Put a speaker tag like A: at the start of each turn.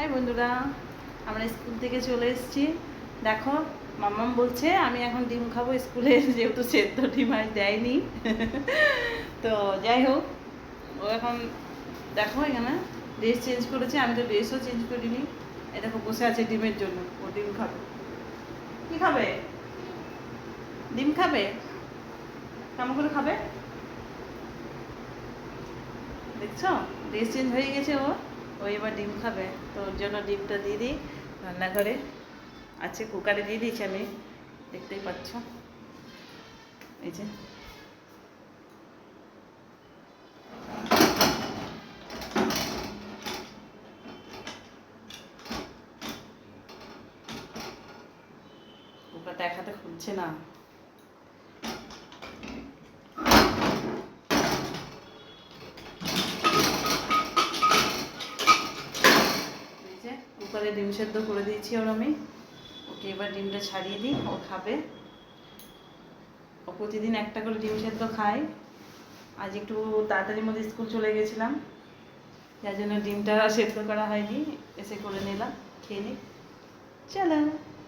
A: High বন্ধুরা, আমরা school থেকে চলে এসেছি। দেখো, মাম্মাম বলছে আমি এখন ডিম খাবো স্কুলে, যেহেতু সেদ্ধ ডিম আজ দেয়নি। তো যাই হোক, ও এখন দেখো এখানে ড্রেস চেঞ্জ করেছে, আমি তো ড্রেসও চেঞ্জ করিনি। এই দেখো বসে আছে ডিমের জন্য, ও ডিম খাবে। কি খাবে? ডিম খাবে? কেমন করে খাবে দেখছো? ড্রেস চেঞ্জ হয়ে গেছে ও ও এবার ডিম খাবে। তো ওর জন্য ডিমটা দিয়ে দিই রান্নাঘরে আছে, কুকারে দিয়ে দিয়েছি আমি, দেখতেই পাচ্ছ। এই যে কুকারটা এক হাতে খুলছে না। এই যে কুকারে ডিম সেদ্ধ করে দিয়েছি ওর আমি। ওকে এবার ডিমটা ছাড়িয়ে দিই, ও খাবে। ও প্রতিদিন একটা করে ডিম সেদ্ধ খায়। আজ একটু তাড়াতাড়ির মধ্যে স্কুল চলে গেছিলাম, যার জন্য ডিমটা সেদ্ধ করা হয়নি, এসে করে নিলাম, খেয়ে নিই। চলো।